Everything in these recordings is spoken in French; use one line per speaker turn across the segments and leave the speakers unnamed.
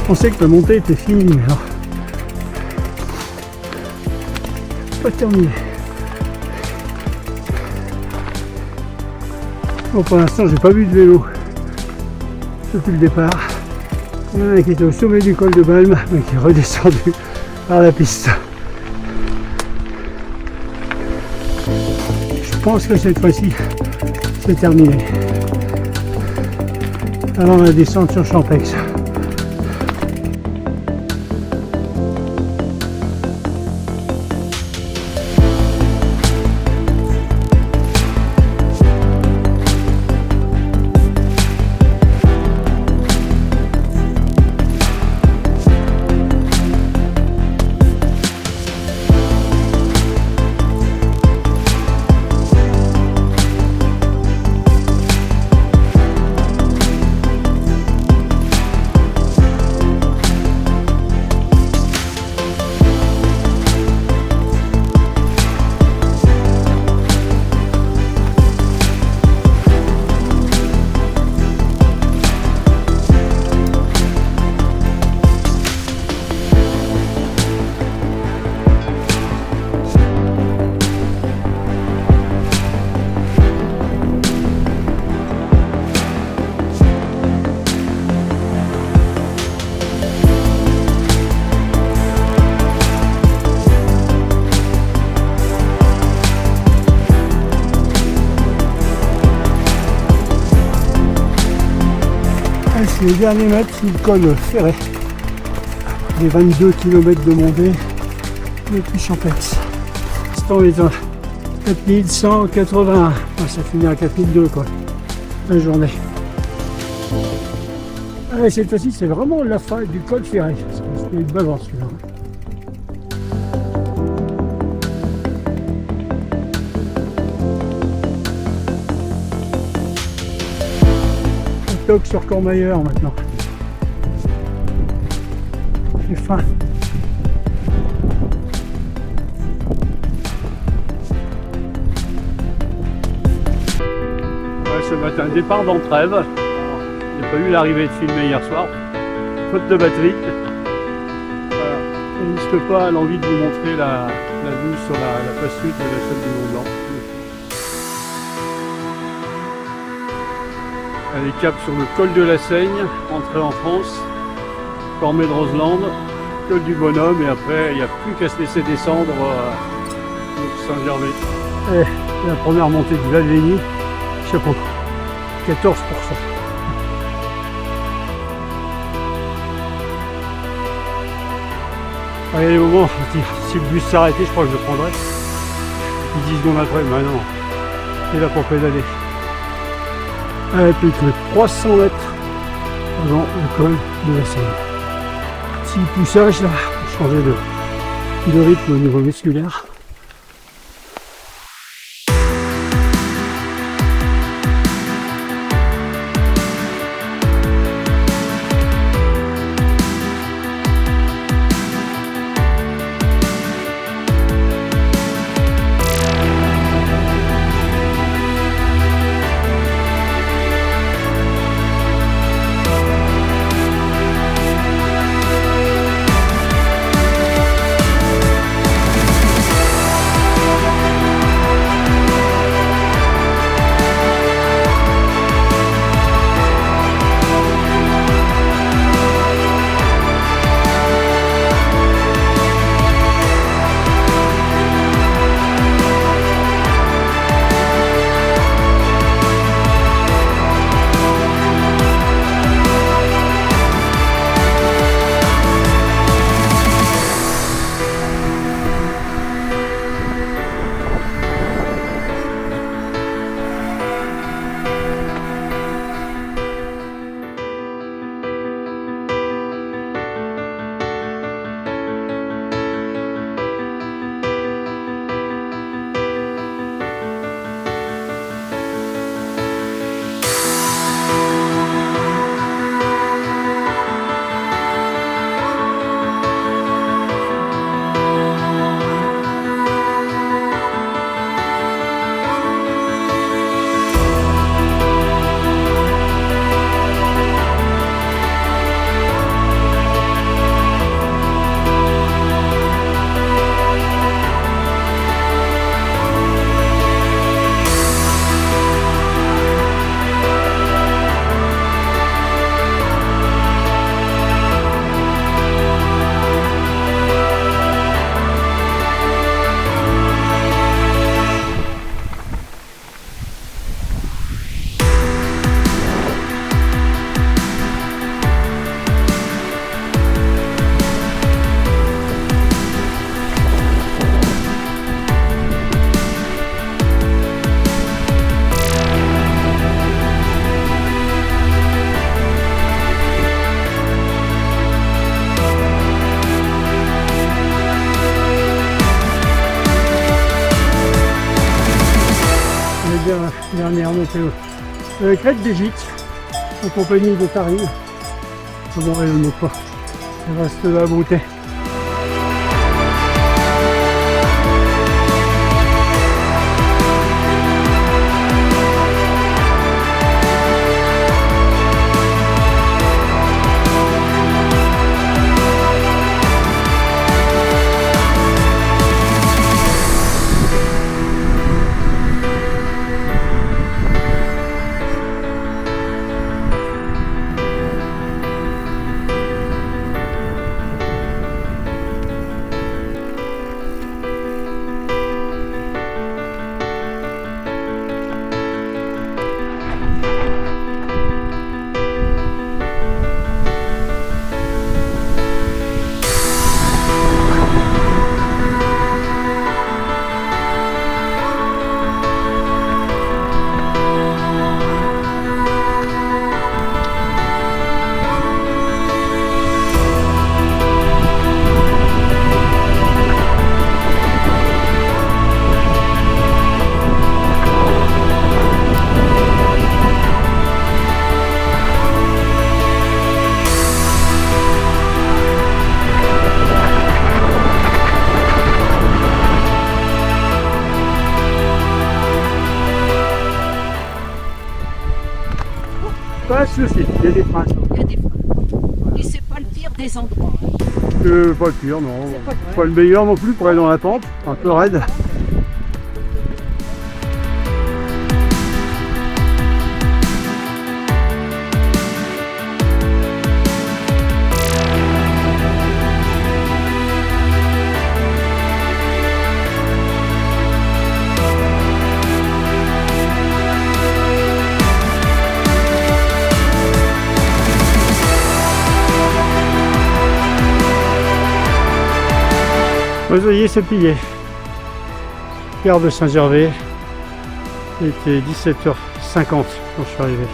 pensais que la montée était finie, mais alors pas terminé. Bon, pour l'instant, j'ai pas vu de vélo depuis le départ. Il y en a un qui était au sommet du col de Balme, mais qui est redescendu par la piste. Je pense que cette fois-ci, c'est terminé. Avant la descente sur Champex. C'est les derniers mètres sous le col ferré. Les 22 km de montée depuis Champex. Ce temps est à 4181. Ça finit à 4002 quoi. La journée. Allez, cette fois-ci, c'est vraiment la fin du col ferré. C'était une balance celui-là. Toc sur Courmayeur maintenant. J'ai faim. Ouais, ce matin, départ d'Entrèves. J'ai pas eu l'arrivée de filmer hier soir. Faute de batterie. Voilà. Je n'hésite pas à l'envie de vous montrer la vue sur la face sud de la chaîne du Mont Blanc. Elle est cap sur le col de la Seigne, entrée en France, Cormet de Roseland, col du Bonhomme, et après il n'y a plus qu'à se laisser descendre Saint-Gervais. Et la première montée du Val-Lény, chapeau, 14%. Allez, les moments, si le bus s'arrêtait, je crois que je le prendrais. 10 secondes après, mais non, c'est là pour pédaler. Plus que 300 mètres avant le col de la Seine. Petit poussage là, pour changer de rythme au niveau musculaire. Dernière montée crête des Gîtes, en compagnie de Karine. Comment est le mot quoi? Il reste de la beauté. Pas de souci, il y a des freins.
Il y a des freins. Et c'est pas le pire des endroits.
Pas le pire, non. Pas le meilleur non plus pour aller dans la pente, un peu raide. Ça y est, c'est plié. Gare de Saint-Gervais. Il était 17h50 quand je suis arrivé.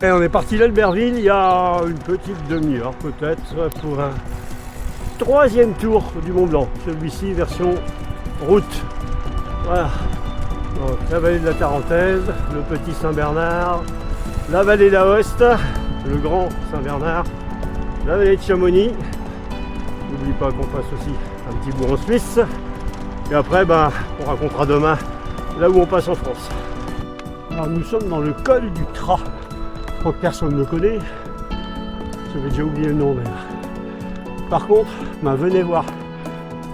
Et on est parti d'Albertville il y a une petite demi-heure peut-être pour un troisième tour du Mont Blanc. Celui-ci version route. Voilà. Donc, la vallée de la Tarentaise, le petit Saint-Bernard, la vallée d'Aoste, le grand Saint-Bernard, la vallée de Chamonix. N'oublie pas qu'on passe aussi un petit bout en Suisse. Et après, on racontera demain là où on passe en France. Alors nous sommes dans le col du Trat. Je crois que personne ne le connaît. J'avais déjà oublié le nom d'ailleurs. Par contre, venez voir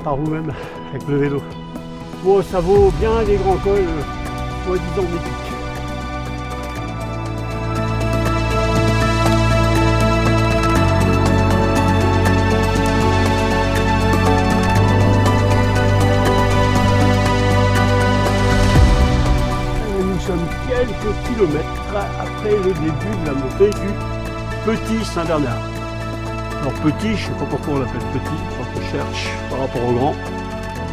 par vous-même avec le vélo. Bon, ça vaut bien les grands cols, soi-disant mythiques. Nous sommes quelques kilomètres après le début de la montée du Petit Saint-Bernard. Alors petit, je ne sais pas pourquoi on l'appelle petit, quand on cherche par rapport au grand.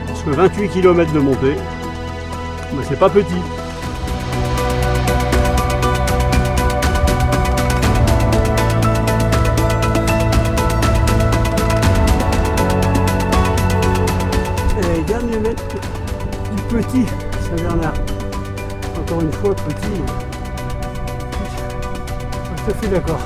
Parce que 28 km de montée, mais c'est pas petit. Et les derniers mètres du Petit Saint-Bernard. Encore une fois, petit. Je suis d'accord.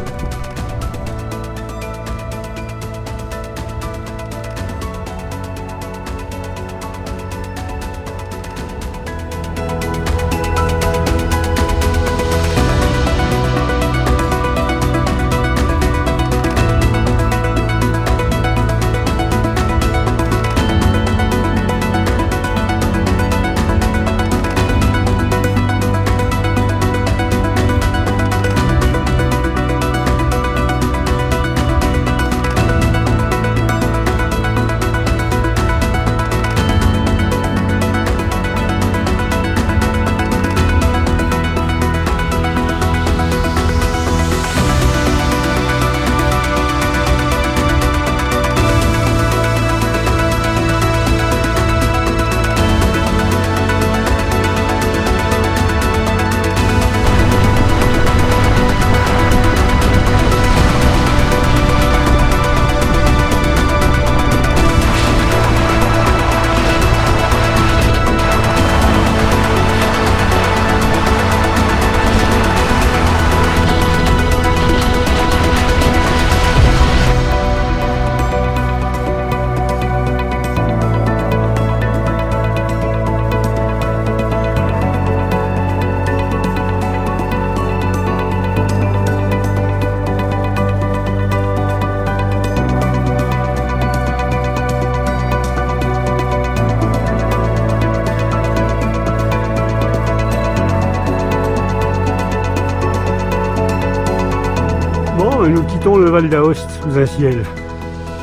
Nous quittons le Val d'Aoste sous un ciel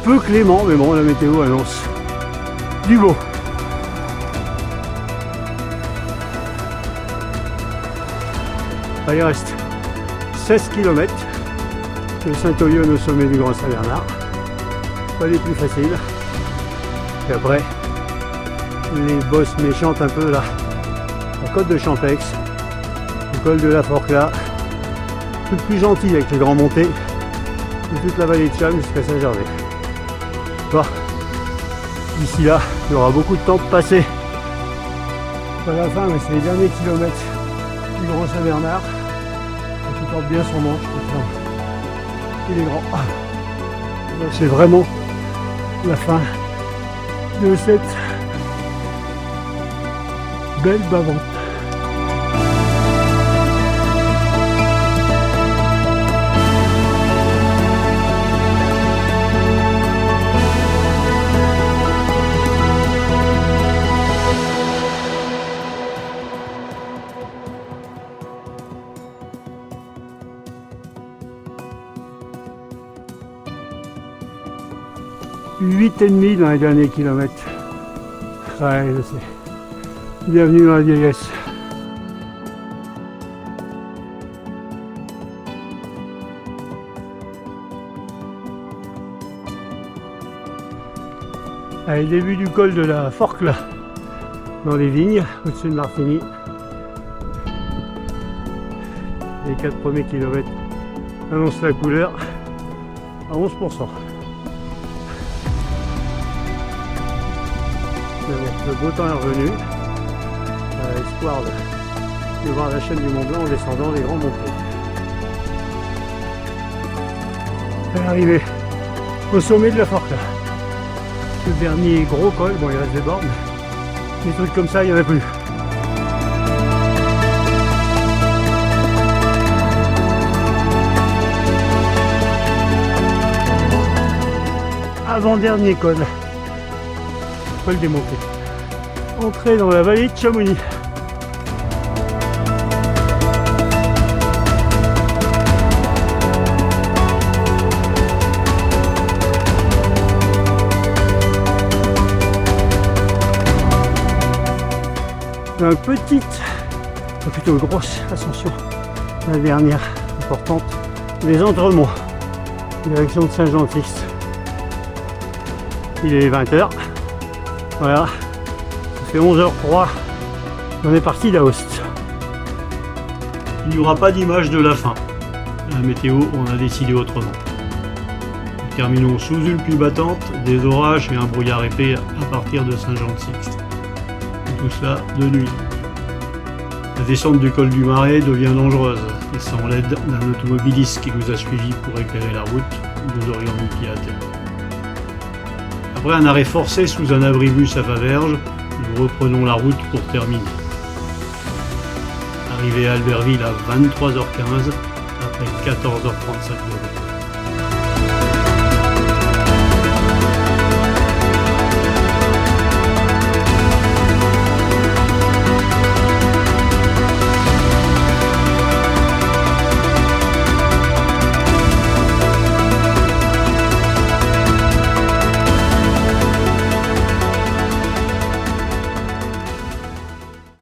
peu clément, mais bon, la météo annonce du beau. Il reste 16 km de Saint-Oyonne au sommet du Grand Saint-Bernard. Pas les plus faciles. Et après, les bosses méchantes un peu là. La côte de Champex, le col de la Forclaz, tout plus gentil avec les grands montées. Et toute la vallée de Cham jusqu'à Saint-Gervais. Bon, d'ici là, il y aura beaucoup de temps de passer. Pas la fin, mais c'est les derniers kilomètres du Grand Saint-Bernard. Qui porte bien son nom, je trouve. Il est grand. Donc c'est vraiment la fin de cette belle bavante. Huit et demi dans les derniers kilomètres. Ouais, je sais. Bienvenue dans la vieillesse. Allez, début du col de la Forclaz, dans les vignes, au-dessus de Martigny. Les 4 premiers kilomètres annonce la couleur à 11%. Mais bon, le beau temps est revenu, espoir de voir la chaîne du Mont Blanc en descendant les grands montées. Arrivé au sommet de la Forclaz. Le dernier gros col, bon il reste des bornes, des trucs comme ça il n'y en a plus. Avant-dernier col des montées. Entrée dans la vallée de Chamonix. Plutôt grosse ascension, la dernière importante, les Entremonts, direction de Saint-Jean-de-Sixte. Il est 20h, voilà, ça fait 11h03, on est parti d'Aoste. Il n'y aura pas d'image de la fin, la météo, on a décidé autrement. Nous terminons sous une pluie battante, des orages et un brouillard épais à partir de Saint-Jean-de-Sixte. Tout cela de nuit. La descente du col du Marais devient dangereuse et sans l'aide d'un automobiliste qui nous a suivis pour éclairer la route, nous aurions mis pied à terre. Après un arrêt forcé sous un abribus à Faverges, nous reprenons la route pour terminer. Arrivé à Albertville à 23h15 après 14h35 de route.